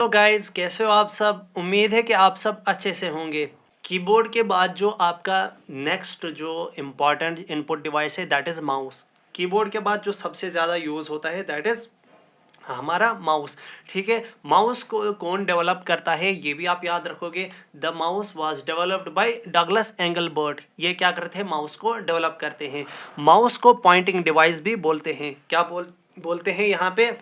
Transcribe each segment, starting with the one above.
तो गाइस कैसे हो आप सब। उम्मीद है कि आप सब अच्छे से होंगे। कीबोर्ड के बाद जो आपका नेक्स्ट जो इम्पॉर्टेंट इनपुट डिवाइस है दैट इज़ माउस। कीबोर्ड के बाद जो सबसे ज़्यादा यूज़ होता है दैट इज़ हमारा माउस। ठीक है, माउस को कौन डेवलप करता है ये भी आप याद रखोगे। The mouse was developed by Douglas Engelbart. ये क्या करते हैं, माउस को डेवलप करते हैं। माउस को पॉइंटिंग डिवाइस भी बोलते हैं। क्या बोलते हैं यहाँ पे,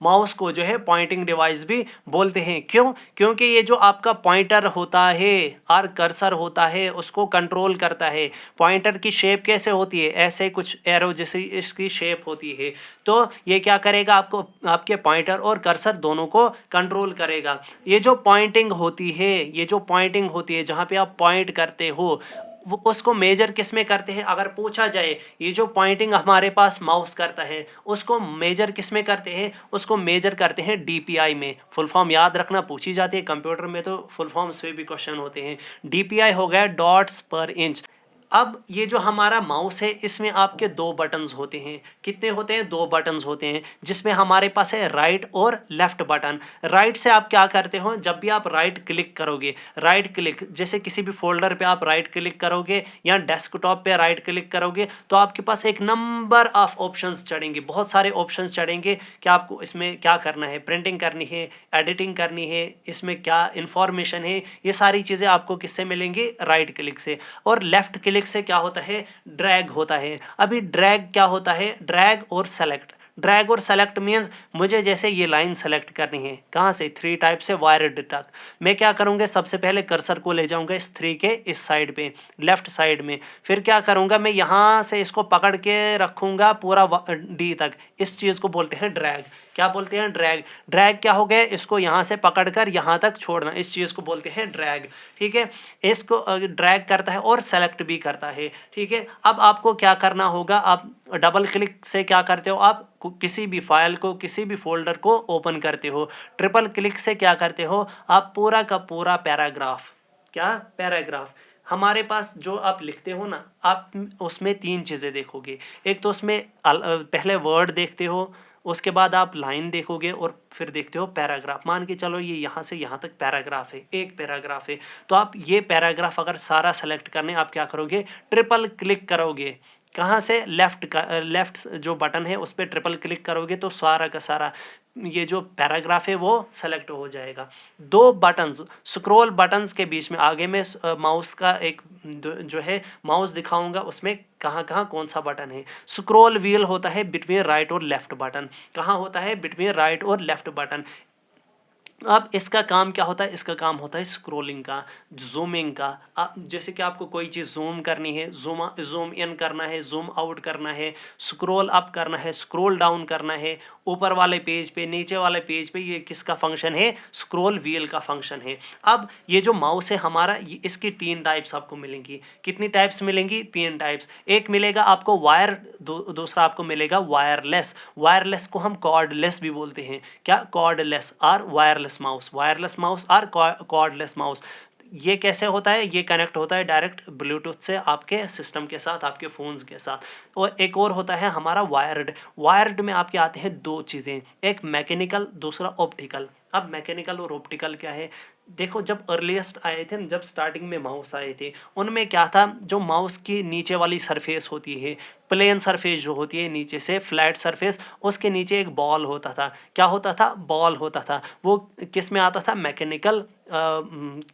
माउस को जो है पॉइंटिंग डिवाइस भी बोलते हैं। क्यों? क्योंकि ये जो आपका पॉइंटर होता है और कर्सर होता है उसको कंट्रोल करता है। पॉइंटर की शेप कैसे होती है, ऐसे कुछ एरो जैसी इसकी शेप होती है। तो ये क्या करेगा, आपको आपके पॉइंटर और कर्सर दोनों को कंट्रोल करेगा। ये जो पॉइंटिंग होती है, ये जो पॉइंटिंग होती है जहाँ पे आप पॉइंट करते हो, वो उसको मेजर किस में करते हैं। अगर पूछा जाए ये जो पॉइंटिंग हमारे पास माउस करता है उसको मेजर किस में करते हैं, उसको मेजर करते हैं डीपीआई में। फुल फॉर्म याद रखना, पूछी जाती है कंप्यूटर में तो फुल फॉर्म्स पे भी क्वेश्चन होते हैं। डीपीआई हो गया डॉट्स पर इंच। अब ये जो हमारा माउस है इसमें आपके दो बटन्स होते हैं। कितने होते हैं, दो बटन्स होते हैं, जिसमें हमारे पास है राइट और लेफ्ट बटन। राइट से आप क्या करते हो, जब भी आप राइट क्लिक करोगे, राइट क्लिक जैसे किसी भी फोल्डर पे आप राइट क्लिक करोगे या डेस्कटॉप पे राइट क्लिक करोगे तो आपके पास एक नंबर ऑफ ऑप्शंस चढ़ेंगे, बहुत सारे ऑप्शंस चढ़ेंगे कि आपको इसमें क्या करना है, प्रिंटिंग करनी है, एडिटिंग करनी है, इसमें क्या इंफॉर्मेशन है, ये सारी चीज़ें आपको किससे मिलेंगी, राइट क्लिक से। और लेफ्ट क्लिक से क्या होता है, ड्रैग होता है। अभी ड्रैग क्या होता है, ड्रैग और सेलेक्ट। ड्रैग और सेलेक्ट मीन्स मुझे जैसे ये लाइन सेलेक्ट करनी है, कहाँ से, 3 टाइप से वायर्ड तक। मैं क्या करूँगा, सबसे पहले कर्सर को ले जाऊँगा इस 3 के इस साइड पे, लेफ्ट साइड में। फिर क्या करूँगा, मैं यहाँ से इसको पकड़ के रखूँगा पूरा डी तक। इस चीज़ को बोलते हैं ड्रैग। क्या बोलते हैं, ड्रैग। ड्रैग क्या हो गया, इसको यहाँ से पकड़कर यहाँ तक छोड़ना, इस चीज़ को बोलते हैं ड्रैग। ठीक है, इसको ड्रैग करता है और सेलेक्ट भी करता है। ठीक है, अब आपको क्या करना होगा, आप डबल क्लिक से क्या करते हो, आप किसी भी फाइल को, किसी भी फोल्डर को ओपन करते हो। ट्रिपल क्लिक से क्या करते हो, आप पूरा का पूरा पैराग्राफ, क्या पैराग्राफ हमारे पास जो आप लिखते हो ना, आप उसमें 3 चीज़ें देखोगे। एक तो उसमें पहले वर्ड देखते हो, उसके बाद आप लाइन देखोगे और फिर देखते हो पैराग्राफ। मान के चलो ये यहाँ से यहाँ तक पैराग्राफ है, एक पैराग्राफ है, तो आप ये पैराग्राफ अगर सारा सेलेक्ट करने, आप क्या करोगे, ट्रिपल क्लिक करोगे। कहाँ से, लेफ्ट का, लेफ्ट जो बटन है उस पर ट्रिपल क्लिक करोगे तो सारा का सारा ये जो पैराग्राफ है वो सेलेक्ट हो जाएगा। 2 बटन्स, स्क्रॉल बटन्स के बीच में, आगे में माउस का एक जो है माउस दिखाऊंगा, उसमें कहाँ कहाँ कौन सा बटन है। स्क्रॉल व्हील होता है बिटवीन राइट और लेफ्ट बटन। कहाँ होता है, बिटवीन राइट और लेफ्ट बटन। अब इसका काम क्या होता है, इसका काम होता है स्क्रोलिंग का, जूमिंग का। जैसे कि आपको कोई चीज़ जूम करनी है, जूम इन करना है, जूम आउट करना है, स्क्रॉल अप करना है, स्क्रॉल डाउन करना है, ऊपर वाले पेज पे, नीचे वाले पेज पे, ये किसका फंक्शन है, स्क्रॉल व्हील का फंक्शन है। अब ये जो माउस है हमारा, इसकी 3 टाइप्स आपको मिलेंगी। कितनी टाइप्स मिलेंगी, 3 टाइप्स। एक मिलेगा आपको वायर, दूसरा आपको मिलेगा वायरलेस। वायरलेस को हम कॉर्डलेस भी बोलते हैं। क्या, कॉर्डलेस और वायरलेस माउस, वायरलेस माउस और कॉर्डलेस माउस। ये कैसे होता है, ये कनेक्ट होता है डायरेक्ट ब्लूटूथ से आपके सिस्टम के साथ, आपके फ़ोन्स के साथ। और एक और होता है हमारा वायर्ड। वायर्ड में आपके आते हैं 2 चीज़ें, एक मैकेनिकल, दूसरा ऑप्टिकल। अब मैकेनिकल और ऑप्टिकल क्या है, देखो जब अर्लीस्ट आए थे, जब स्टार्टिंग में माउस आए थे, उनमें क्या था, जो माउस की नीचे वाली सरफेस होती है, प्लेन सरफेस जो होती है नीचे से, फ्लैट सरफेस, उसके नीचे एक बॉल होता था। क्या होता था, बॉल होता था। वो किस में आता था, मैकेनिकल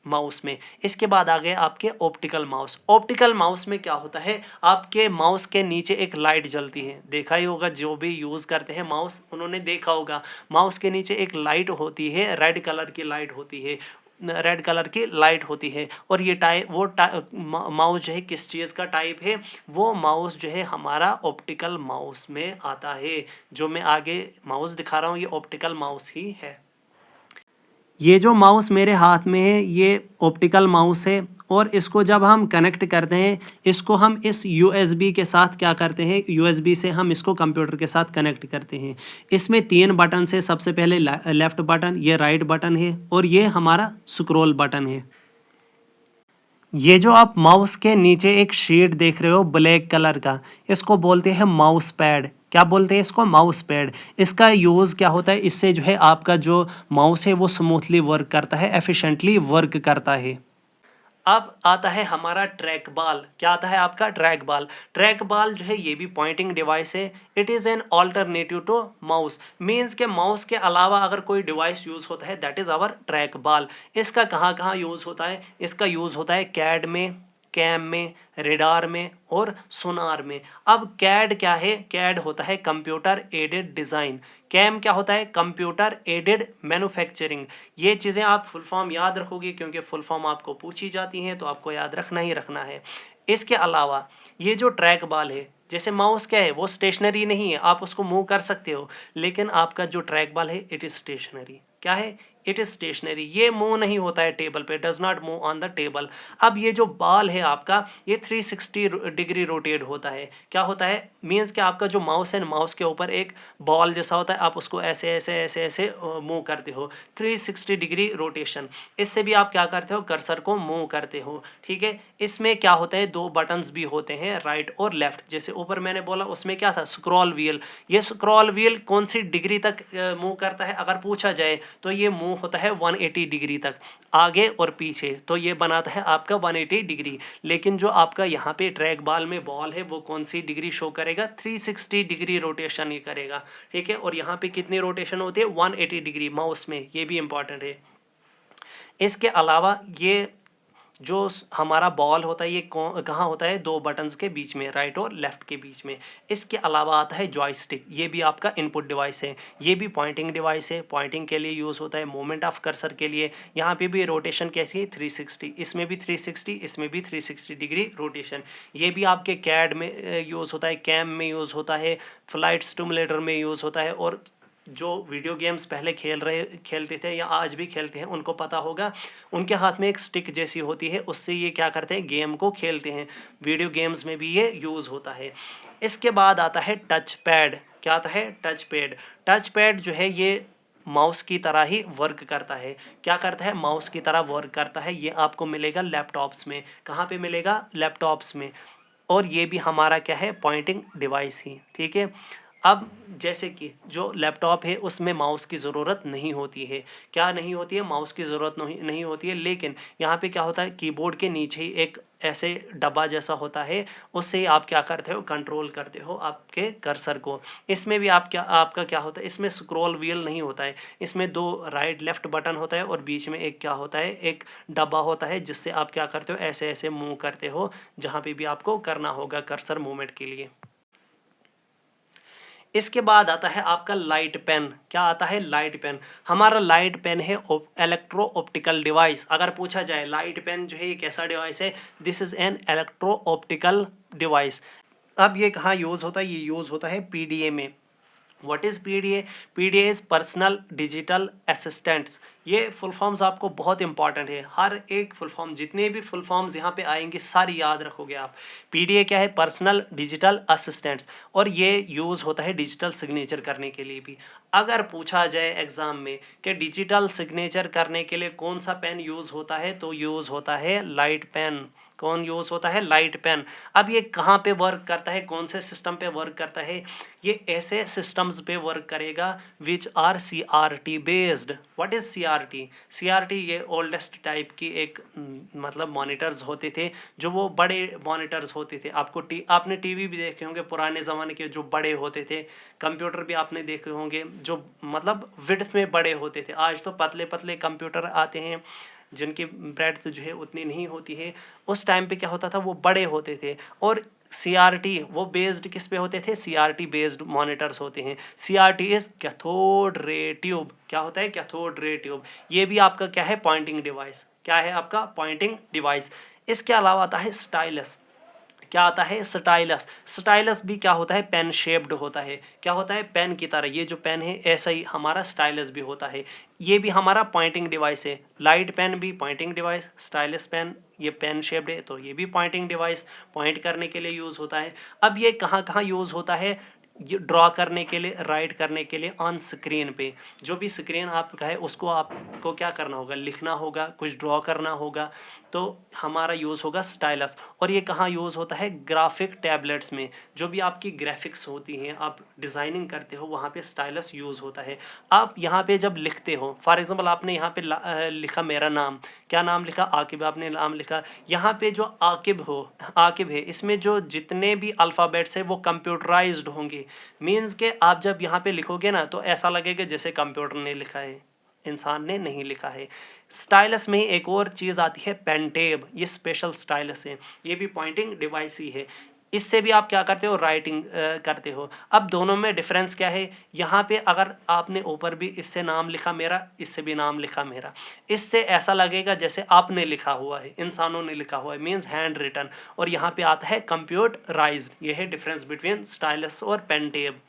माउस में। इसके बाद आ गए आपके ऑप्टिकल माउस। ऑप्टिकल माउस में क्या होता है, आपके माउस के नीचे एक लाइट जलती है। देखा ही होगा, जो भी यूज़ करते हैं माउस उन्होंने देखा होगा, माउस के नीचे एक लाइट होती है, रेड कलर की लाइट होती है, रेड कलर की लाइट होती है। और ये माउस जो है किस चीज़ का टाइप है, वो माउस जो है हमारा ऑप्टिकल माउस में आता है। जो मैं आगे माउस दिखा रहा हूँ ये ऑप्टिकल माउस ही है। ये जो माउस मेरे हाथ में है ये ऑप्टिकल माउस है। और इसको जब हम कनेक्ट करते हैं, इसको हम इस यूएसबी के साथ क्या करते हैं, यूएसबी से हम इसको कंप्यूटर के साथ कनेक्ट करते हैं। इसमें 3 बटन है, सबसे पहले लेफ्ट बटन, ये राइट बटन है और ये हमारा स्क्रॉल बटन है। ये जो आप माउस के नीचे एक शीट देख रहे हो ब्लैक कलर का, इसको बोलते हैं माउस पैड। क्या बोलते हैं इसको, माउस पैड। इसका यूज़ क्या होता है, इससे जो है आपका जो माउस है वो स्मूथली वर्क करता है, एफिशिएंटली वर्क करता है। अब आता है हमारा ट्रैक बॉल। क्या आता है आपका, ट्रैक बॉल। ट्रैक बॉल जो है ये भी पॉइंटिंग डिवाइस है। It is an alternative to mouse. Means के माउस के अलावा अगर कोई डिवाइस यूज़ होता है that is our trackball. इसका कहाँ कहाँ यूज़ होता है, इसका यूज़ होता है कैड में, कैम में, रेडार में और सोनार में। अब कैड क्या है, कैड होता है कंप्यूटर एडेड डिज़ाइन। कैम क्या होता है, कंप्यूटर एडेड मैन्युफैक्चरिंग। ये चीज़ें आप फुल फॉर्म याद रखोगे क्योंकि फुल फॉर्म आपको पूछी जाती हैं तो आपको याद रखना ही रखना है। इसके अलावा ये जो ट्रैक बॉल है, जैसे माउस क्या है वो स्टेशनरी नहीं है, आप उसको मूव कर सकते हो, लेकिन आपका जो ट्रैक बॉल है इट इज़ स्टेशनरी। क्या है, इट इज स्टेशनरी। ये मूव नहीं होता है टेबल पे, does not move on the table. अब ये जो बॉल है आपका ये 360 डिग्री रोटेट होता है। क्या होता है, मीन्स कि आपका जो माउस है, माउस के ऊपर एक बॉल जैसा होता है, आप उसको ऐसे ऐसे ऐसे ऐसे मूव करते हो, 360 डिग्री रोटेशन। इससे भी आप क्या करते हो, कर्सर को मूव करते हो। ठीक है, इसमें क्या होता है, दो बटन्स भी होते हैं, राइट और लेफ्ट। जैसे ऊपर मैंने बोला उसमें क्या था, स्क्रॉल व्हील। ये स्क्रॉल व्हील कौन सी डिग्री तक मूव करता है अगर पूछा जाए तो ये मूव होता है 180 डिग्री तक, आगे और पीछे, तो ये बनाता है आपका 180 डिग्री। लेकिन जो आपका यहाँ पे ट्रैक बॉल में बॉल है वो कौन सी डिग्री शो करेगा, 360 डिग्री रोटेशन ये करेगा। ठीक है, और यहाँ पे कितनी रोटेशन होती है, 180 डिग्री माउस में, ये भी इंपॉर्टेंट है। इसके अलावा ये जो हमारा बॉल होता है ये कहाँ होता है, दो बटन्स के बीच में, राइट और लेफ्ट के बीच में। इसके अलावा आता है जॉयस्टिक। ये भी आपका इनपुट डिवाइस है, ये भी पॉइंटिंग डिवाइस है, पॉइंटिंग के लिए यूज़ होता है, मूवमेंट ऑफ कर्सर के लिए। यहाँ पे भी रोटेशन कैसी है, 360, इसमें भी 360, इसमें भी 360 डिग्री रोटेशन। ये भी आपके कैड में यूज़ होता है, कैम में यूज़ होता है, फ्लाइट स्टिमुलेटर में यूज़ होता है। और जो वीडियो गेम्स पहले खेलते थे या आज भी खेलते हैं उनको पता होगा, उनके हाथ में एक स्टिक जैसी होती है, उससे ये क्या करते हैं, गेम को खेलते हैं। वीडियो गेम्स में भी ये यूज़ होता है। इसके बाद आता है टच पैड। क्या आता है, टच पैड। टच पैड जो है ये माउस की तरह ही वर्क करता है। क्या करता है, माउस की तरह वर्क करता है। ये आपको मिलेगा लैपटॉप्स में। कहाँ पे मिलेगा, लैपटॉप्स में। और ये भी हमारा क्या है, पॉइंटिंग डिवाइस ही। ठीक है, अब जैसे कि जो लैपटॉप है उसमें माउस की ज़रूरत नहीं होती है। क्या नहीं होती है, माउस की ज़रूरत नहीं होती है। लेकिन यहाँ पे क्या होता है, कीबोर्ड के नीचे ही एक ऐसे डब्बा जैसा होता है, उससे ही आप क्या करते हो, कंट्रोल करते हो आपके कर्सर को। इसमें भी आपका क्या होता है, इसमें स्क्रॉल व्हील नहीं होता है, इसमें दो राइट लेफ्ट बटन होता है और बीच में एक क्या होता है, एक डब्बा होता है जिससे आप क्या करते हो, ऐसे ऐसे मूव करते हो जहाँ पे भी आपको करना होगा कर्सर मूवमेंट के लिए। इसके बाद आता है आपका लाइट पेन। क्या आता है, लाइट पेन। हमारा लाइट पेन है इलेक्ट्रो ऑप्टिकल डिवाइस। अगर पूछा जाए लाइट पेन जो है ये कैसा डिवाइस है, this is an electro optical device. अब ये कहाँ यूज़ होता है, ये यूज़ होता है पीडीए में। What is PDA, PDA is personal digital assistants. ये फुल फॉर्म्स आपको बहुत इंपॉर्टेंट है, हर एक फुल फॉर्म, जितने भी फुल फॉर्म्स यहाँ पे आएंगे सारी याद रखोगे आप। पीडीए क्या है, पर्सनल डिजिटल असिस्टेंट्स। और ये यूज़ होता है डिजिटल सिग्नेचर करने के लिए भी। अगर पूछा जाए एग्जाम में कि डिजिटल सिग्नेचर करने के लिए कौन सा पेन यूज़ होता है, तो यूज़ होता है लाइट पेन। कौन यूज़ होता है, लाइट पेन। अब ये कहाँ पे वर्क करता है, कौन से सिस्टम पे वर्क करता है, ये ऐसे सिस्टम्स पे वर्क करेगा which are CRT based. What is CRT, CRT ये ओल्डेस्ट टाइप की एक मतलब मॉनिटर्स होते थे, जो वो बड़े मॉनिटर्स होते थे। आपने टीवी भी देखे होंगे पुराने ज़माने के, जो बड़े होते थे। कंप्यूटर भी आपने देखे होंगे जो मतलब विड्थ में बड़े होते थे। आज तो पतले पतले कंप्यूटर आते हैं जिनकी ब्रेड्थ जो है उतनी नहीं होती है। उस टाइम पे क्या होता था, वो बड़े होते थे। और CRT वो बेस्ड किस पे होते थे, CRT बेस्ड मॉनिटर्स होते हैं। CRT is cathode ray tube. क्या होता है, कैथोड रे ट्यूब। ये भी आपका क्या है, पॉइंटिंग डिवाइस। क्या है आपका, पॉइंटिंग डिवाइस। इसके अलावा आता है स्टाइलस। क्या आता है, स्टाइलस। स्टाइलस भी क्या होता है, पेन शेप्ड होता है। क्या होता है, पेन की तरह। ये जो पेन है ऐसा ही हमारा स्टाइलस भी होता है। ये भी हमारा पॉइंटिंग डिवाइस है। लाइट पेन भी पॉइंटिंग डिवाइस, स्टाइलस पेन ये पेन शेप्ड है तो ये भी पॉइंटिंग डिवाइस, पॉइंट करने के लिए यूज़ होता है। अब ये कहाँ कहाँ यूज़ होता है, ये ड्रॉ करने के लिए, राइट करने के लिए ऑन स्क्रीन पे, जो भी स्क्रीन आपका है उसको आपको क्या करना होगा, लिखना होगा, कुछ ड्रॉ करना होगा, तो हमारा यूज़ होगा स्टाइलस। और ये कहाँ यूज़ होता है, ग्राफिक टैबलेट्स में, जो भी आपकी ग्राफिक्स होती हैं, आप डिज़ाइनिंग करते हो, वहाँ पे स्टाइलस यूज़ होता है। आप यहाँ पे जब लिखते हो, फॉर एग्जांपल आपने यहाँ पे लिखा मेरा नाम, क्या नाम लिखा, आकिब, आपने नाम लिखा, यहाँ पे जो आकिब है, इसमें जो जितने भी अल्फ़ाबेट्स है वो कंप्यूटराइज्ड होंगे। मीन्स के आप जब यहाँ पे लिखोगे ना तो ऐसा लगेगा जैसे कंप्यूटर ने लिखा है, इंसान ने नहीं लिखा है। स्टाइलस में ही एक और चीज़ आती है, पेनटेब, ये स्पेशल स्टाइलस है, ये भी पॉइंटिंग डिवाइस ही है। इससे भी आप क्या करते हो, राइटिंग करते हो। अब दोनों में डिफरेंस क्या है, यहाँ पे अगर आपने ऊपर भी इससे नाम लिखा मेरा, इससे भी नाम लिखा मेरा, इससे ऐसा लगेगा जैसे आपने लिखा हुआ है, इंसानों ने लिखा हुआ है, मीन्स हैंड रिटन। और यहाँ पे आता है कंप्यूटराइज्ड। ये है डिफरेंस बिटवीन स्टाइलस और पेनटेब।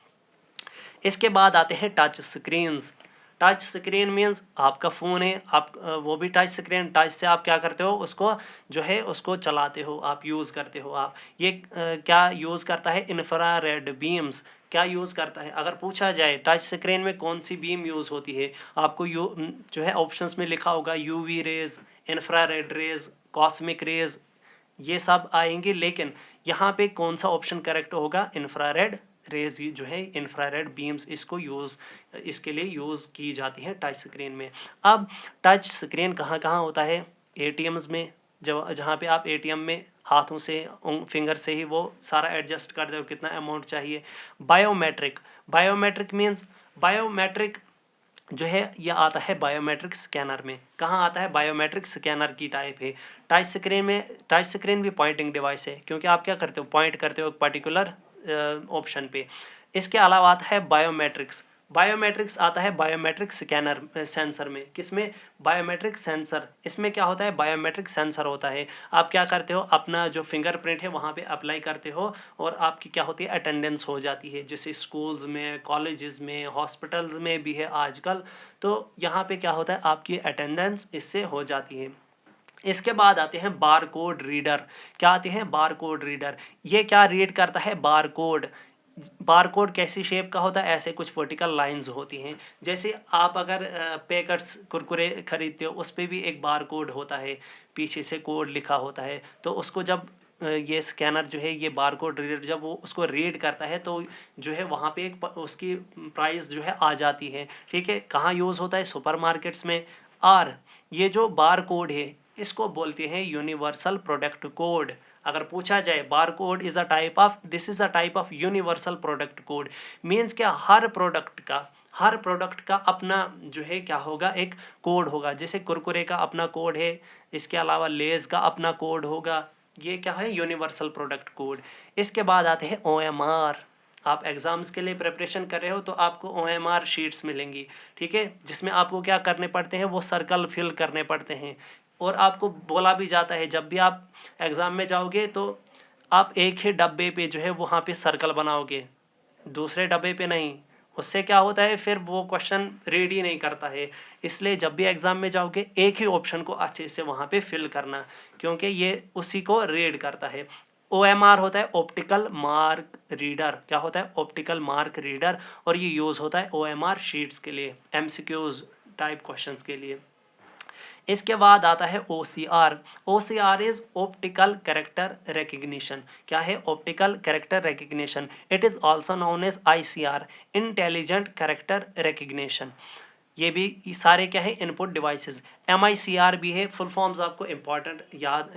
इसके बाद आते हैं touch screens. Touch screen means आपका फ़ोन है, आप वो भी टच स्क्रीन, टच से आप क्या करते हो, उसको जो है उसको चलाते हो, आप यूज़ करते हो। आप ये क्या यूज़ करता है, इंफ्रारेड बीम्स। क्या यूज़ करता है, अगर पूछा जाए टच स्क्रीन में कौन सी बीम यूज़ होती है, आपको जो है ऑप्शंस में लिखा होगा UV rays, infrared rays, cosmic rays, ये सब आएंगे। लेकिन यहाँ पे कौन सा ऑप्शन करेक्ट होगा, इंफ्रारेड रेज जो है, इंफ्रारेड बीम्स, इसको इसके लिए यूज़ की जाती है टच स्क्रीन में। अब टच स्क्रीन कहाँ कहाँ होता है, एटीएम्स में, जब जहाँ पे आप एटीएम में हाथों से, फिंगर से ही वो सारा एडजस्ट कर दो कितना अमाउंट चाहिए। बायोमेट्रिक, बायोमेट्रिक मीन्स, बायोमेट्रिक जो है ये आता है बायोमेट्रिक स्कैनर में। कहाँ आता है, बायोमेट्रिक स्कैनर की टाइप है। टच स्क्रीन में, टच स्क्रीन भी पॉइंटिंग डिवाइस है, क्योंकि आप क्या करते हो, पॉइंट करते हो एक पर्टिकुलर ऑप्शन पे। इसके अलावा आता है बायोमेट्रिक्स। बायोमेट्रिक्स आता है बायोमेट्रिक स्कैनर सेंसर में। किसमें, बायोमेट्रिक सेंसर। इसमें क्या होता है, बायोमेट्रिक सेंसर होता है। आप क्या करते हो, अपना जो फिंगरप्रिंट है वहाँ पे अप्लाई करते हो, और आपकी क्या होती है, अटेंडेंस हो जाती है, जैसे स्कूल्स में, कॉलेजेस में, हॉस्पिटल्स में भी है आजकल। तो यहाँ पे क्या होता है, आपकी अटेंडेंस इससे हो जाती है। इसके बाद आते हैं बार कोड रीडर। क्या आते हैं, बार कोड रीडर। ये क्या रीड करता है, बार कोड। बार कोड कैसी शेप का होता है, ऐसे कुछ वर्टिकल लाइंस होती हैं। जैसे आप अगर पैकेट्स कुरकुरे खरीदते हो, उस पर भी एक बार कोड होता है, पीछे से कोड लिखा होता है। तो उसको जब ये स्कैनर जो है, ये बार कोड रीडर जब वो उसको रीड करता है, तो जो है वहाँ पे एक उसकी प्राइस जो है आ जाती है। ठीक है, कहाँ यूज़ होता है, सुपरमार्केट्स में। और ये जो बार कोड है, इसको बोलते हैं यूनिवर्सल प्रोडक्ट कोड। अगर पूछा जाए, bar code is a type of, this is a type of universal product code. Means क्या, हर प्रोडक्ट का अपना जो है क्या होगा, एक कोड होगा। जैसे कुरकुरे का अपना कोड है, इसके अलावा लेज का अपना कोड होगा। ये क्या है, यूनिवर्सल प्रोडक्ट कोड। इसके बाद आते हैं OMR। आप एग्जाम्स के लिए प्रिपरेशन कर रहे हो तो आपको OMR शीट्स मिलेंगी। ठीक है, जिसमें आपको क्या करने पड़ते हैं, वो सर्कल फिल करने पड़ते हैं। और आपको बोला भी जाता है, जब भी आप एग्ज़ाम में जाओगे तो आप एक ही डब्बे पे जो है वहाँ पे सर्कल बनाओगे, दूसरे डब्बे पे नहीं। उससे क्या होता है, फिर वो क्वेश्चन रीड ही नहीं करता है। इसलिए जब भी एग्ज़ाम में जाओगे, एक ही ऑप्शन को अच्छे से वहाँ पे फिल करना, क्योंकि ये उसी को रीड करता है। OMR होता है ऑप्टिकल मार्क रीडर। क्या होता है, ऑप्टिकल मार्क रीडर। और ये यूज़ होता है OMR शीट्स के लिए, MCQs टाइप क्वेश्चंस के लिए। इसके बाद आता है OCR। OCR is optical character recognition. क्या है, optical character recognition. It is also known as ICR, intelligent character recognition. ये भी सारे क्या है, इनपुट डिवाइसेस। MICR भी है, फुल फॉर्म्स आपको इंपॉर्टेंट याद,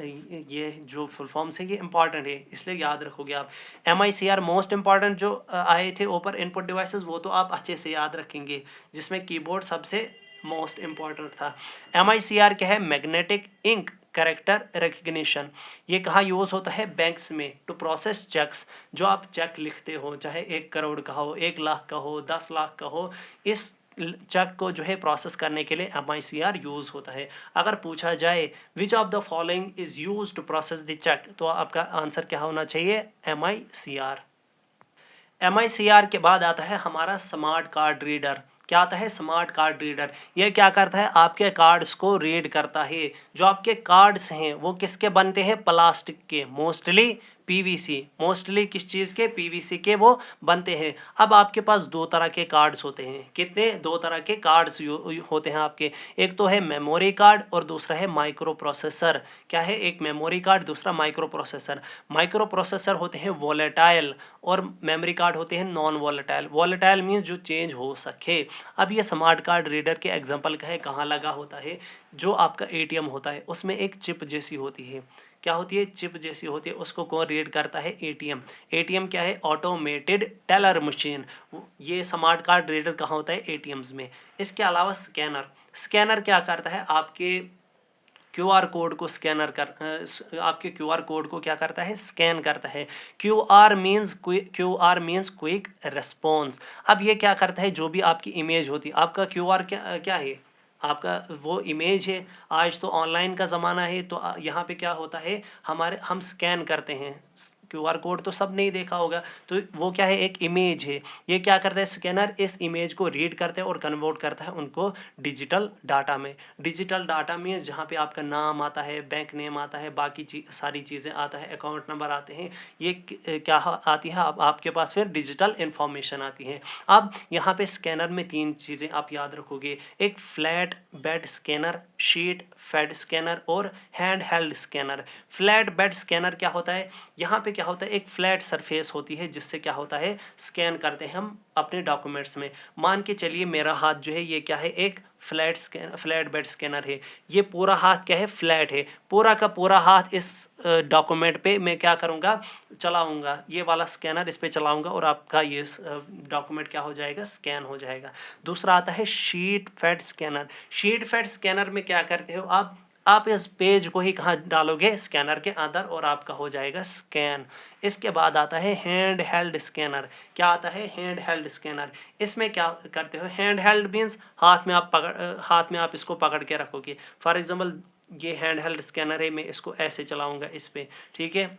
ये जो फुल फॉर्म्स है ये इंपॉर्टेंट है, इसलिए याद रखोगे आप। MICR मोस्ट इंपॉर्टेंट जो आए थे ऊपर इनपुट डिवाइसेस, वो तो आप अच्छे से याद रखेंगे, जिसमें कीबोर्ड सबसे मोस्ट इंपॉर्टेंट था। MICR क्या है, मैग्नेटिक इंक कैरेक्टर रिकग्निशन। ये कहाँ यूज़ होता है, बैंक्स में, टू प्रोसेस चेक्स। जो आप चेक लिखते हो, चाहे 1 करोड़ का हो, 1 लाख का हो, 10 लाख का हो, इस चेक को जो है प्रोसेस करने के लिए MICR यूज़ होता है। अगर पूछा जाए which of the following is use to process the cheque, तो आपका आंसर क्या होना चाहिए, MICR। MICR के बाद आता है हमारा स्मार्ट कार्ड रीडर। क्या आता है, स्मार्ट कार्ड रीडर। ये क्या करता है, आपके कार्ड्स को रीड करता है। जो आपके कार्ड्स हैं वो किसके बनते हैं, प्लास्टिक के, मोस्टली पीवीसी, मोस्टली किस चीज़ के, पीवीसी के वो बनते हैं। अब आपके पास दो तरह के कार्ड्स होते हैं, कितने, दो तरह के कार्ड्स होते हैं आपके, एक तो है मेमोरी कार्ड और दूसरा है माइक्रो प्रोसेसर। क्या है, एक मेमोरी कार्ड, दूसरा माइक्रो प्रोसेसर। माइक्रो प्रोसेसर होते हैं वोलेटाइल और मेमोरी कार्ड होते हैं नॉन वोलेटाइल। वोलेटाइल मीन्स जो चेंज हो सके। अब ये स्मार्ट कार्ड रीडर के एग्जांपल का है, कहाँ लगा होता है, जो आपका एटीएम होता है उसमें एक चिप जैसी होती है, क्या होती है, चिप जैसी होती है, उसको कौन रीड करता है, एटीएम। एटीएम क्या है, ऑटोमेटेड टेलर मशीन। ये स्मार्ट कार्ड रीडर कहाँ होता है, एटीएम्स में। इसके अलावा स्कैनर, स्कैनर क्या करता है, आपके क्यूआर कोड को आपके क्यूआर कोड को क्या करता है, स्कैन करता है। QR means quick response. अब ये क्या करता है, जो भी आपकी इमेज होती है, आपका क्यूआर क्या क्या है, आपका वो इमेज है। आज तो ऑनलाइन का ज़माना है, तो यहाँ पे क्या होता है, हम स्कैन करते हैं, क्यूआर कोड तो सब नहीं देखा होगा, तो वो क्या है, एक इमेज है। ये क्या करता है, स्कैनर इस इमेज को रीड करता है और कन्वर्ट करता है उनको डिजिटल डाटा में। डिजिटल डाटा में जहाँ पे आपका नाम आता है, बैंक नेम आता है, बाकी सारी चीज़ें आता है, अकाउंट नंबर आते हैं, ये क्या आती है, अब आपके पास फिर डिजिटल इंफॉर्मेशन आती है। अब यहाँ पे स्कैनर में तीन चीज़ें आप याद रखोगे, एक flat bed scanner, sheet fed scanner और hand held scanner. Flat bed scanner क्या होता है, यहाँ पे क्या होता है, एक फ्लैट सरफेस होती है जिससे क्या होता है, स्कैन करते हैं हम अपने डॉक्यूमेंट्स में। मान के चलिए मेरा हाथ जो है ये क्या है, एक फ्लैट बेड स्कैनर है। ये पूरा हाथ क्या है, फ्लैट है, पूरा का पूरा हाथ इस डॉक्यूमेंट पे मैं क्या करूँगा, चलाऊँगा, ये वाला स्कैनर इस पे चलाऊँगा और आपका ये डॉक्यूमेंट क्या हो जाएगा, स्कैन हो जाएगा। दूसरा आता है sheet fed scanner. Sheet fed scanner में क्या करते हो आप इस पेज को ही कहाँ डालोगे, स्कैनर के अंदर, और आपका हो जाएगा स्कैन। इसके बाद आता है हैंड हेल्ड स्कैनर। क्या आता है, हैंड हेल्ड स्कैनर। इसमें क्या करते हो, हैंड हेल्ड मीन्स हाथ में आप इसको पकड़ के रखोगे। फॉर एग्जांपल ये हैंड हेल्ड स्कैनर है, मैं इसको ऐसे चलाऊंगा इस पे, ठीक है,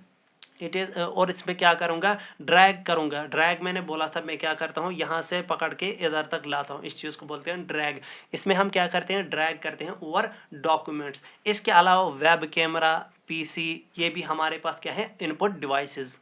इट इज, और इसमें क्या करूंगा, ड्रैग करूंगा। ड्रैग मैंने बोला था, मैं क्या करता हूँ, यहाँ से पकड़ के इधर तक लाता हूँ, इस चीज़ को बोलते हैं ड्रैग। इसमें हम क्या करते हैं, ड्रैग करते हैं ओवर डॉक्यूमेंट्स। इसके अलावा वेब कैमरा, पीसी, ये भी हमारे पास क्या है, इनपुट डिवाइसेस।